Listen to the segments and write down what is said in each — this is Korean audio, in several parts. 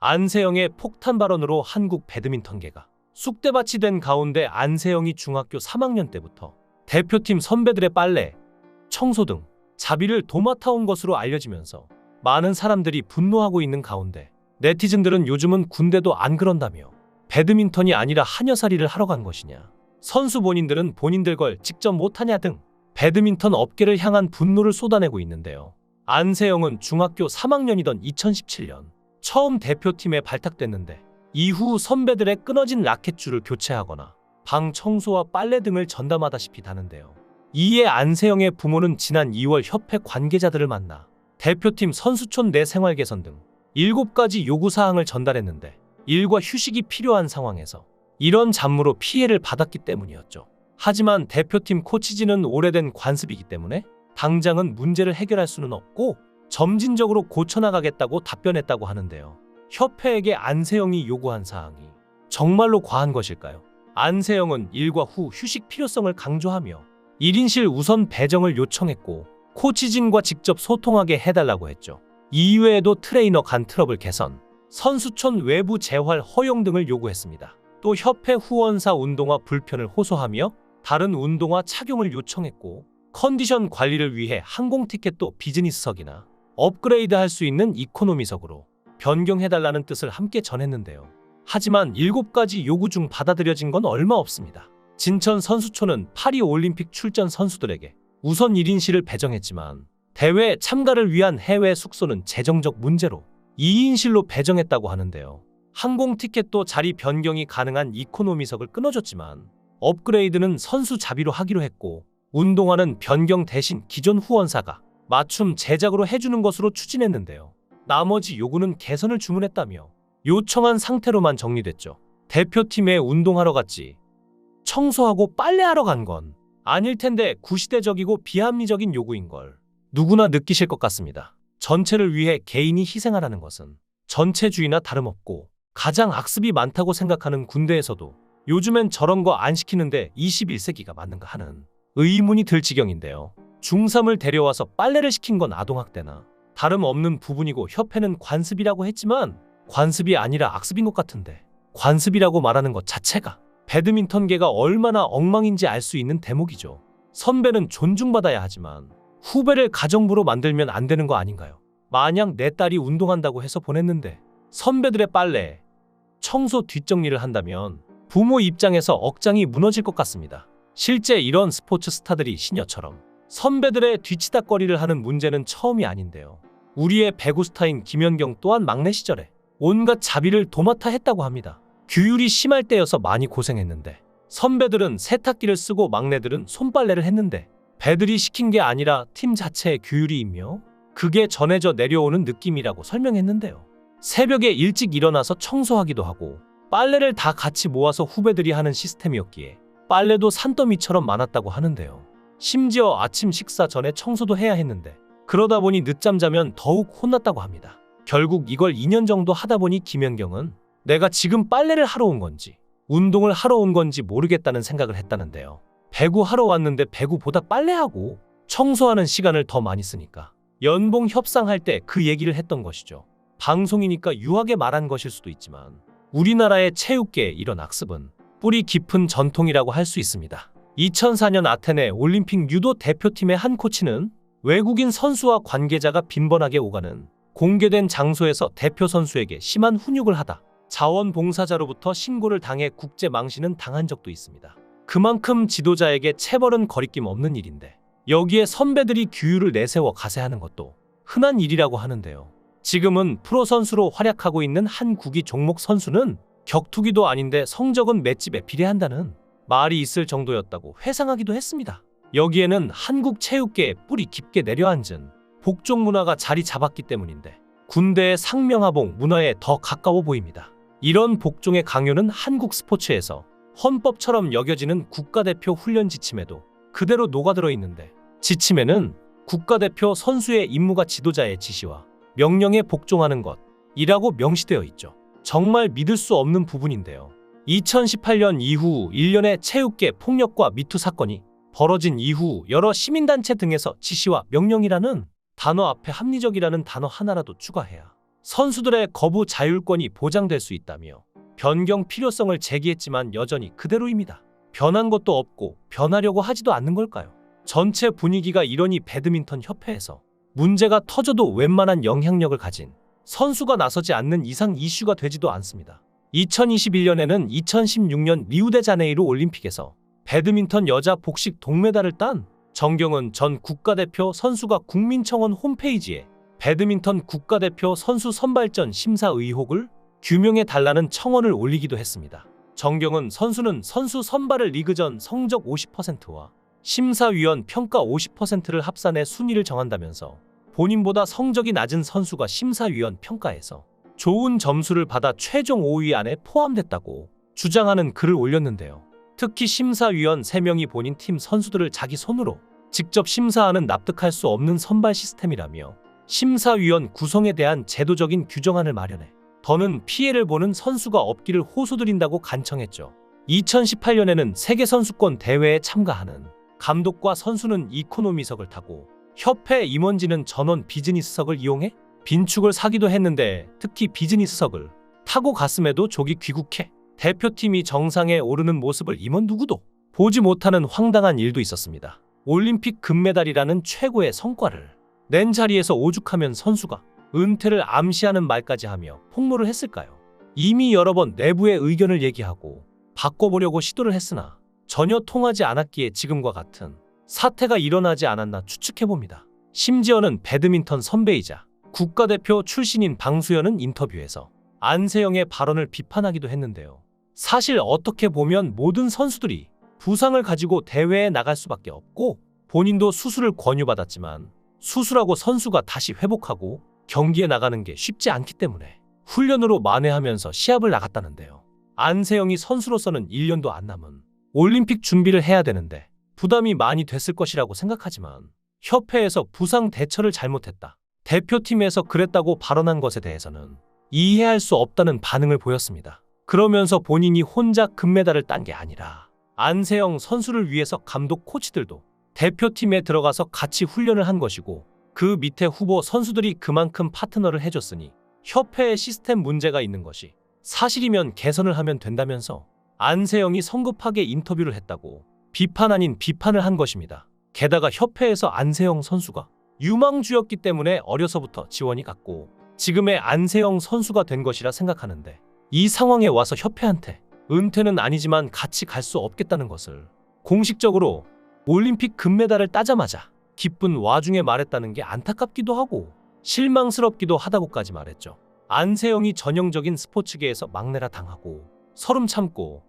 안세영의 폭탄 발언으로 한국 배드민턴계가 쑥대밭이 된 가운데 안세영이 중학교 3학년 때부터 대표팀 선배들의 빨래, 청소 등 자비를 도맡아온 것으로 알려지면서 많은 사람들이 분노하고 있는 가운데 네티즌들은 요즘은 군대도 안 그런다며 배드민턴이 아니라 하녀살이를 하러 간 것이냐, 선수 본인들은 본인들 걸 직접 못하냐 등 배드민턴 업계를 향한 분노를 쏟아내고 있는데요. 안세영은 중학교 3학년이던 2017년 처음 대표팀에 발탁됐는데 이후 선배들의 끊어진 라켓줄을 교체하거나 방 청소와 빨래 등을 전담하다시피 하는데요. 이에 안세영의 부모는 지난 2월 협회 관계자들을 만나 대표팀 선수촌 내 생활 개선 등 7가지 요구사항을 전달했는데 일과 휴식이 필요한 상황에서 이런 잡무로 피해를 받았기 때문이었죠. 하지만 대표팀 코치진은 오래된 관습이기 때문에 당장은 문제를 해결할 수는 없고 점진적으로 고쳐나가겠다고 답변했다고 하는데요. 협회에게 안세영이 요구한 사항이 정말로 과한 것일까요? 안세영은 일과 후 휴식 필요성을 강조하며 1인실 우선 배정을 요청했고 코치진과 직접 소통하게 해달라고 했죠. 이외에도 트레이너 간 트러블 개선, 선수촌 외부 재활 허용 등을 요구했습니다. 또 협회 후원사 운동화 불편을 호소하며 다른 운동화 착용을 요청했고 컨디션 관리를 위해 항공 티켓도 비즈니스석이나 업그레이드 할 수 있는 이코노미석으로 변경해달라는 뜻을 함께 전했는데요. 하지만 7가지 요구 중 받아들여진 건 얼마 없습니다. 진천 선수촌은 파리올림픽 출전 선수들에게 우선 1인실을 배정했지만 대회 참가를 위한 해외 숙소는 재정적 문제로 2인실로 배정했다고 하는데요. 항공 티켓도 자리 변경이 가능한 이코노미석을 끊어줬지만 업그레이드는 선수 자비로 하기로 했고 운동화는 변경 대신 기존 후원사가 맞춤 제작으로 해주는 것으로 추진했는데요. 나머지 요구는 개선을 주문했다며 요청한 상태로만 정리됐죠. 대표팀에 운동하러 갔지 청소하고 빨래하러 간 건 아닐 텐데 구시대적이고 비합리적인 요구인걸 누구나 느끼실 것 같습니다. 전체를 위해 개인이 희생하라는 것은 전체주의나 다름없고 가장 악습이 많다고 생각하는 군대에서도 요즘엔 저런 거 안 시키는데 21세기가 맞는가 하는 의문이 들 지경인데요. 중3을 데려와서 빨래를 시킨 건 아동학대나 다름없는 부분이고 협회는 관습이라고 했지만 관습이 아니라 악습인 것 같은데 관습이라고 말하는 것 자체가 배드민턴계가 얼마나 엉망인지 알 수 있는 대목이죠. 선배는 존중받아야 하지만 후배를 가정부로 만들면 안 되는 거 아닌가요? 만약 내 딸이 운동한다고 해서 보냈는데 선배들의 빨래, 청소 뒷정리를 한다면 부모 입장에서 억장이 무너질 것 같습니다. 실제 이런 스포츠 스타들이 시녀처럼 선배들의 뒤치다꺼리를 하는 문제는 처음이 아닌데요. 우리의 배구 스타인 김연경 또한 막내 시절에 온갖 자비를 도맡아 했다고 합니다. 규율이 심할 때여서 많이 고생했는데 선배들은 세탁기를 쓰고 막내들은 손빨래를 했는데 배들이 시킨 게 아니라 팀 자체의 규율이 있며 그게 전해져 내려오는 느낌이라고 설명했는데요. 새벽에 일찍 일어나서 청소하기도 하고 빨래를 다 같이 모아서 후배들이 하는 시스템이었기에 빨래도 산더미처럼 많았다고 하는데요. 심지어 아침 식사 전에 청소도 해야 했는데 그러다 보니 늦잠 자면 더욱 혼났다고 합니다. 결국 이걸 2년 정도 하다 보니 김연경은 내가 지금 빨래를 하러 온 건지 운동을 하러 온 건지 모르겠다는 생각을 했다는데요. 배구 하러 왔는데 배구보다 빨래하고 청소하는 시간을 더 많이 쓰니까 연봉 협상할 때 그 얘기를 했던 것이죠. 방송이니까 유하게 말한 것일 수도 있지만 우리나라의 체육계의 이런 악습은 뿌리 깊은 전통이라고 할 수 있습니다. 2004년 아테네 올림픽 유도 대표팀의 한 코치는 외국인 선수와 관계자가 빈번하게 오가는 공개된 장소에서 대표 선수에게 심한 훈육을 하다 자원봉사자로부터 신고를 당해 국제 망신은 당한 적도 있습니다. 그만큼 지도자에게 체벌은 거리낌 없는 일인데 여기에 선배들이 규율을 내세워 가세하는 것도 흔한 일이라고 하는데요. 지금은 프로 선수로 활약하고 있는 한 구기 종목 선수는 격투기도 아닌데 성적은 맷집에 비례한다는 말이 있을 정도였다고 회상하기도 했습니다. 여기에는 한국 체육계에 뿌리 깊게 내려앉은 복종 문화가 자리 잡았기 때문인데 군대의 상명하복 문화에 더 가까워 보입니다. 이런 복종의 강요는 한국 스포츠에서 헌법처럼 여겨지는 국가대표 훈련 지침에도 그대로 녹아들어 있는데 지침에는 국가대표 선수의 임무가 지도자의 지시와 명령에 복종하는 것이라고 명시되어 있죠. 정말 믿을 수 없는 부분인데요. 2018년 이후 1년의 체육계 폭력과 미투 사건이 벌어진 이후 여러 시민단체 등에서 지시와 명령이라는 단어 앞에 합리적이라는 단어 하나라도 추가해야 선수들의 거부 자율권이 보장될 수 있다며 변경 필요성을 제기했지만 여전히 그대로입니다. 변한 것도 없고 변하려고 하지도 않는 걸까요? 전체 분위기가 이러니 배드민턴 협회에서 문제가 터져도 웬만한 영향력을 가진 선수가 나서지 않는 이상 이슈가 되지도 않습니다. 2021년에는 2016년 리우데자네이루 올림픽에서 배드민턴 여자 복식 동메달을 딴 정경은 전 국가대표 선수가 국민청원 홈페이지에 배드민턴 국가대표 선수 선발전 심사 의혹을 규명해달라는 청원을 올리기도 했습니다. 정경은 선수는 선수 선발을 리그전 성적 50%와 심사위원 평가 50%를 합산해 순위를 정한다면서 본인보다 성적이 낮은 선수가 심사위원 평가에서 좋은 점수를 받아 최종 5위 안에 포함됐다고 주장하는 글을 올렸는데요. 특히 심사위원 3명이 본인 팀 선수들을 자기 손으로 직접 심사하는 납득할 수 없는 선발 시스템이라며 심사위원 구성에 대한 제도적인 규정안을 마련해 더는 피해를 보는 선수가 없기를 호소드린다고 간청했죠. 2018년에는 세계선수권 대회에 참가하는 감독과 선수는 이코노미석을 타고 협회 임원진은 전원 비즈니스석을 이용해 빈축을 사기도 했는데 특히 비즈니스석을 타고 갔음에도 족이 귀국해 대표팀이 정상에 오르는 모습을 임원 누구도 보지 못하는 황당한 일도 있었습니다. 올림픽 금메달이라는 최고의 성과를 낸 자리에서 오죽하면 선수가 은퇴를 암시하는 말까지 하며 폭로를 했을까요? 이미 여러 번 내부의 의견을 얘기하고 바꿔보려고 시도를 했으나 전혀 통하지 않았기에 지금과 같은 사태가 일어나지 않았나 추측해봅니다. 심지어는 배드민턴 선배이자 국가대표 출신인 방수연은 인터뷰에서 안세영의 발언을 비판하기도 했는데요. 사실 어떻게 보면 모든 선수들이 부상을 가지고 대회에 나갈 수밖에 없고 본인도 수술을 권유받았지만 수술하고 선수가 다시 회복하고 경기에 나가는 게 쉽지 않기 때문에 훈련으로 만회하면서 시합을 나갔다는데요. 안세영이 선수로서는 1년도 안 남은 올림픽 준비를 해야 되는데 부담이 많이 됐을 것이라고 생각하지만 협회에서 부상 대처를 잘못했다, 대표팀에서 그랬다고 발언한 것에 대해서는 이해할 수 없다는 반응을 보였습니다. 그러면서 본인이 혼자 금메달을 딴 게 아니라 안세영 선수를 위해서 감독 코치들도 대표팀에 들어가서 같이 훈련을 한 것이고 그 밑에 후보 선수들이 그만큼 파트너를 해줬으니 협회의 시스템 문제가 있는 것이 사실이면 개선을 하면 된다면서 안세영이 성급하게 인터뷰를 했다고 비판 아닌 비판을 한 것입니다. 게다가 협회에서 안세영 선수가 유망주였기 때문에 어려서부터 지원이 갔고 지금의 안세영 선수가 된 것이라 생각하는데 이 상황에 와서 협회한테 은퇴는 아니지만 같이 갈 수 없겠다는 것을 공식적으로 올림픽 금메달을 따자마자 기쁜 와중에 말했다는 게 안타깝기도 하고 실망스럽기도 하다고까지 말했죠. 안세영이 전형적인 스포츠계에서 막내라 당하고 서름 참고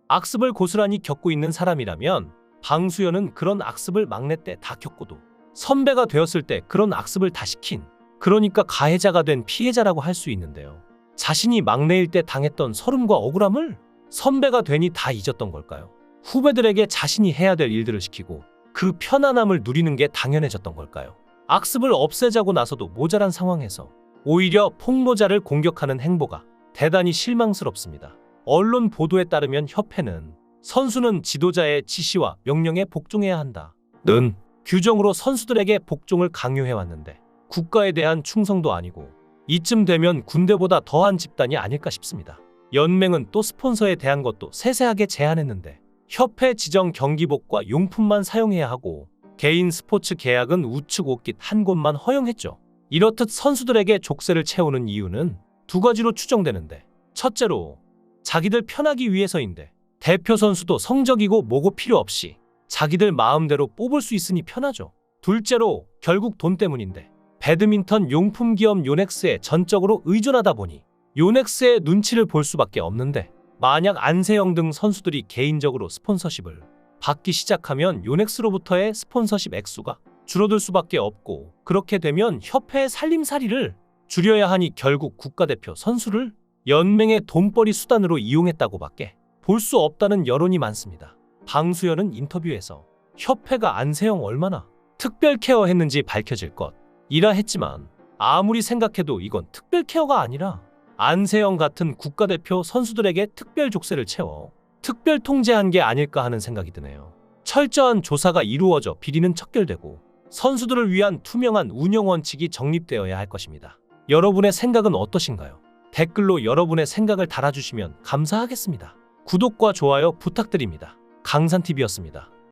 악습을 고스란히 겪고 있는 사람이라면 방수연은 그런 악습을 막내 때 다 겪고도 선배가 되었을 때 그런 악습을 다 시킨, 그러니까 가해자가 된 피해자라고 할 수 있는데요. 자신이 막내일 때 당했던 서름과 억울함을 선배가 되니 다 잊었던 걸까요? 후배들에게 자신이 해야 될 일들을 시키고 그 편안함을 누리는 게 당연해졌던 걸까요? 악습을 없애자고 나서도 모자란 상황에서 오히려 폭로자를 공격하는 행보가 대단히 실망스럽습니다. 언론 보도에 따르면 협회는 선수는 지도자의 지시와 명령에 복종해야 한다는 규정으로 선수들에게 복종을 강요해왔는데 국가에 대한 충성도 아니고 이쯤 되면 군대보다 더한 집단이 아닐까 싶습니다. 연맹은 또 스폰서에 대한 것도 세세하게 제한했는데 협회 지정 경기복과 용품만 사용해야 하고 개인 스포츠 계약은 우측 옷깃 한 곳만 허용했죠. 이렇듯 선수들에게 족쇄를 채우는 이유는 두 가지로 추정되는데, 첫째로 자기들 편하기 위해서인데 대표 선수도 성적이고 뭐고 필요 없이 자기들 마음대로 뽑을 수 있으니 편하죠. 둘째로 결국 돈 때문인데 배드민턴 용품 기업 요넥스에 전적으로 의존하다 보니 요넥스의 눈치를 볼 수밖에 없는데 만약 안세영 등 선수들이 개인적으로 스폰서십을 받기 시작하면 요넥스로부터의 스폰서십 액수가 줄어들 수밖에 없고 그렇게 되면 협회의 살림살이를 줄여야 하니 결국 국가대표 선수를 연맹의 돈벌이 수단으로 이용했다고밖에 볼 수 없다는 여론이 많습니다. 방수연은 인터뷰에서 협회가 안세영 얼마나 특별 케어했는지 밝혀질 것이라 했지만 아무리 생각해도 이건 특별 케어가 아니라 안세영 같은 국가대표 선수들에게 특별 족쇄를 채워 특별 통제한 게 아닐까 하는 생각이 드네요. 철저한 조사가 이루어져 비리는 척결되고 선수들을 위한 투명한 운영 원칙이 정립되어야 할 것입니다. 여러분의 생각은 어떠신가요? 댓글로 여러분의 생각을 달아주시면 감사하겠습니다. 구독과 좋아요 부탁드립니다. 강산TV였습니다.